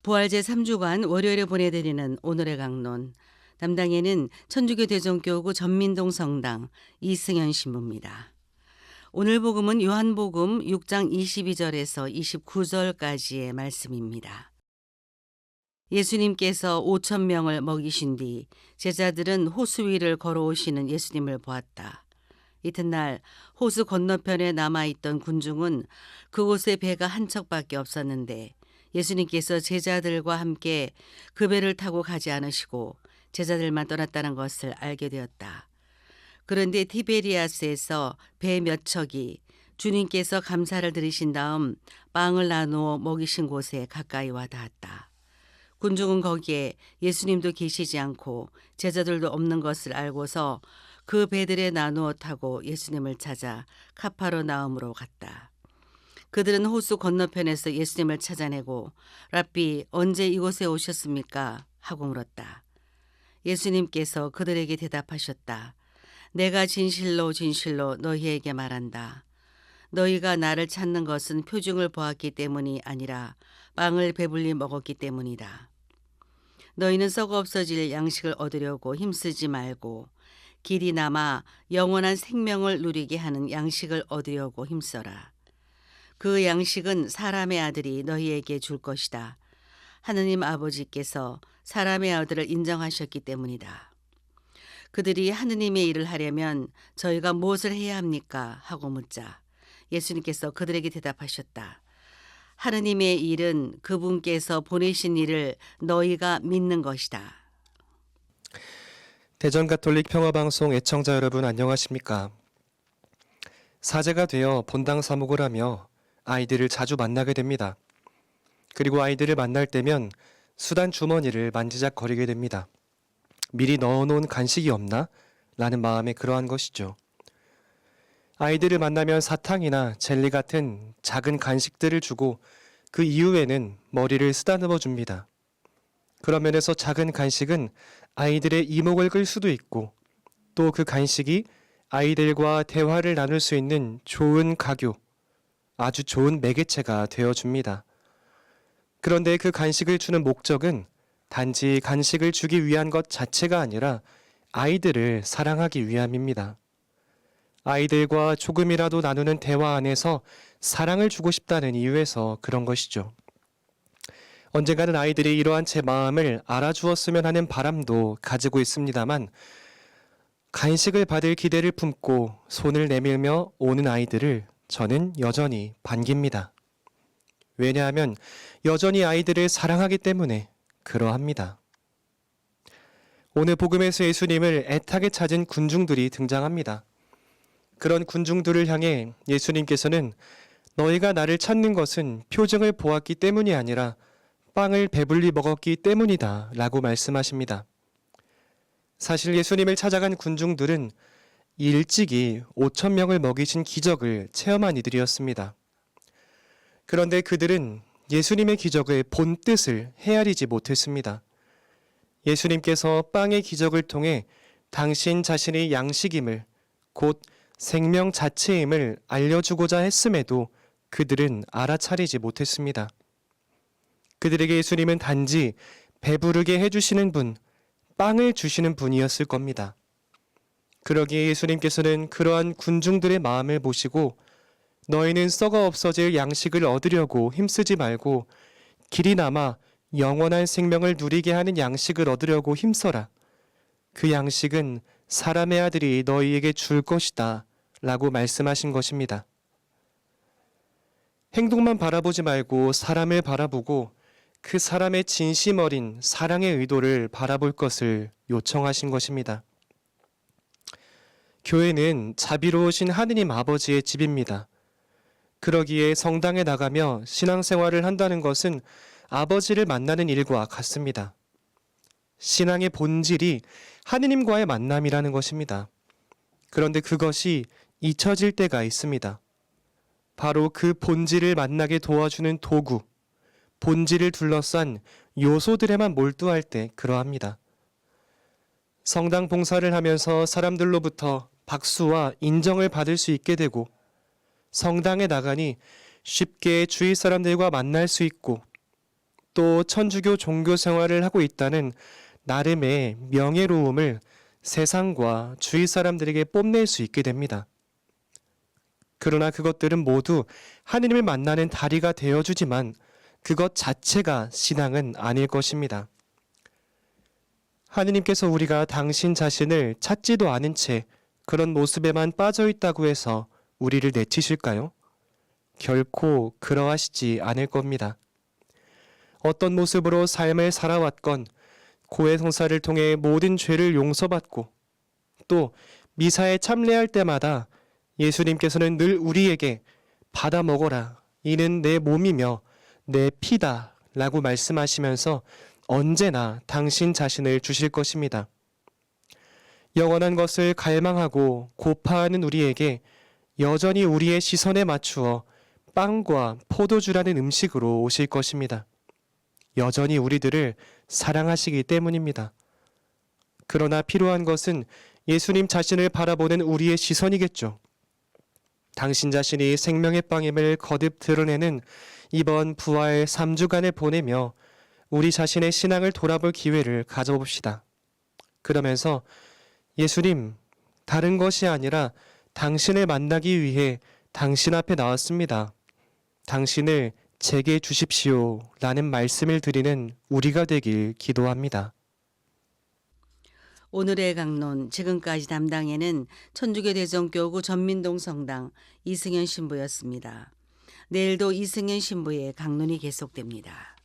부활제 3주간 월요일에 보내드리는 오늘의 강론. 담당에는 천주교 대전교구 전민동 성당 이승현 신부입니다. 오늘 복음은 요한복음 6장 22절에서 29절까지의 말씀입니다. 예수님께서 5천 명을 먹이신 뒤 제자들은 호수 위를 걸어오시는 예수님을 보았다. 이튿날 호수 건너편에 남아있던 군중은 그곳에 배가 한 척밖에 없었는데 예수님께서 제자들과 함께 그 배를 타고 가지 않으시고 제자들만 떠났다는 것을 알게 되었다. 그런데 티베리아스에서 배 몇 척이 주님께서 감사를 드리신 다음 빵을 나누어 먹이신 곳에 가까이 와 닿았다. 군중은 거기에 예수님도 계시지 않고 제자들도 없는 것을 알고서 그 배들에 나누어 타고 예수님을 찾아 카파르나움으로 갔다. 그들은 호수 건너편에서 예수님을 찾아내고 랍비 언제 이곳에 오셨습니까? 하고 물었다. 예수님께서 그들에게 대답하셨다. 내가 진실로 진실로 너희에게 말한다. 너희가 나를 찾는 것은 표징을 보았기 때문이 아니라 빵을 배불리 먹었기 때문이다. 너희는 썩어 없어질 양식을 얻으려고 힘쓰지 말고 길이 남아 영원한 생명을 누리게 하는 양식을 얻으려고 힘써라. 그 양식은 사람의 아들이 너희에게 줄 것이다. 하느님 아버지께서 사람의 아들을 인정하셨기 때문이다. 그들이 하느님의 일을 하려면 저희가 무엇을 해야 합니까? 하고 묻자 예수님께서 그들에게 대답하셨다. 하느님의 일은 그분께서 보내신 일을 너희가 믿는 것이다. 대전가톨릭 평화방송 애청자 여러분 안녕하십니까? 사제가 되어 본당 사목을 하며 아이들을 자주 만나게 됩니다. 그리고 아이들을 만날 때면 수단 주머니를 만지작거리게 됩니다. 미리 넣어놓은 간식이 없나? 라는 마음에 그러한 것이죠. 아이들을 만나면 사탕이나 젤리 같은 작은 간식들을 주고 그 이후에는 머리를 쓰다듬어 줍니다. 그런 면에서 작은 간식은 아이들의 이목을 끌 수도 있고 또 그 간식이 아이들과 대화를 나눌 수 있는 좋은 가교, 아주 좋은 매개체가 되어줍니다. 그런데 그 간식을 주는 목적은 단지 간식을 주기 위한 것 자체가 아니라 아이들을 사랑하기 위함입니다. 아이들과 조금이라도 나누는 대화 안에서 사랑을 주고 싶다는 이유에서 그런 것이죠. 언젠가는 아이들이 이러한 제 마음을 알아주었으면 하는 바람도 가지고 있습니다만 간식을 받을 기대를 품고 손을 내밀며 오는 아이들을 저는 여전히 반깁니다. 왜냐하면 여전히 아이들을 사랑하기 때문에 그러합니다. 오늘 복음에서 예수님을 애타게 찾은 군중들이 등장합니다. 그런 군중들을 향해 예수님께서는 너희가 나를 찾는 것은 표징을 보았기 때문이 아니라 빵을 배불리 먹었기 때문이다 라고 말씀하십니다. 사실 예수님을 찾아간 군중들은 일찍이 5천 명을 먹이신 기적을 체험한 이들이었습니다. 그런데 그들은 예수님의 기적의 본 뜻을 헤아리지 못했습니다. 예수님께서 빵의 기적을 통해 당신 자신의 양식임을 곧 생명 자체임을 알려주고자 했음에도 그들은 알아차리지 못했습니다. 그들에게 예수님은 단지 배부르게 해주시는 분, 빵을 주시는 분이었을 겁니다. 그러기에 예수님께서는 그러한 군중들의 마음을 보시고 너희는 썩어 없어질 양식을 얻으려고 힘쓰지 말고 길이 남아 영원한 생명을 누리게 하는 양식을 얻으려고 힘써라. 그 양식은 사람의 아들이 너희에게 줄 것이다 라고 말씀하신 것입니다. 행동만 바라보지 말고 사람을 바라보고 그 사람의 진심 어린 사랑의 의도를 바라볼 것을 요청하신 것입니다. 교회는 자비로우신 하느님 아버지의 집입니다. 그러기에 성당에 나가며 신앙생활을 한다는 것은 아버지를 만나는 일과 같습니다. 신앙의 본질이 하느님과의 만남이라는 것입니다. 그런데 그것이 잊혀질 때가 있습니다. 바로 그 본질을 만나게 도와주는 도구, 본질을 둘러싼 요소들에만 몰두할 때 그러합니다. 성당 봉사를 하면서 사람들로부터 박수와 인정을 받을 수 있게 되고 성당에 나가니 쉽게 주위 사람들과 만날 수 있고 또 천주교 종교 생활을 하고 있다는 나름의 명예로움을 세상과 주위 사람들에게 뽐낼 수 있게 됩니다. 그러나 그것들은 모두 하느님을 만나는 다리가 되어주지만 그것 자체가 신앙은 아닐 것입니다. 하느님께서 우리가 당신 자신을 찾지도 않은 채 그런 모습에만 빠져 있다고 해서 우리를 내치실까요? 결코 그러하시지 않을 겁니다. 어떤 모습으로 삶을 살아왔건 고해성사를 통해 모든 죄를 용서받고 또 미사에 참례할 때마다 예수님께서는 늘 우리에게 받아 먹어라. 이는 내 몸이며 내 피다 라고 말씀하시면서 언제나 당신 자신을 주실 것입니다. 영원한 것을 갈망하고 고파하는 우리에게 여전히 우리의 시선에 맞추어 빵과 포도주라는 음식으로 오실 것입니다. 여전히 우리들을 사랑하시기 때문입니다. 그러나 필요한 것은 예수님 자신을 바라보는 우리의 시선이겠죠. 당신 자신이 생명의 빵임을 거듭 드러내는 이번 부활 3주간을 보내며 우리 자신의 신앙을 돌아볼 기회를 가져봅시다. 그러면서 예수님, 다른 것이 아니라 당신을 만나기 위해 당신 앞에 나왔습니다. 당신을 제게 주십시오 라는 말씀을 드리는 우리가 되길 기도합니다. 오늘의 강론 지금까지 담당에는 천주교 대전교구 전민동 성당 이승현 신부였습니다. 내일도 이승현 신부의 강론이 계속됩니다.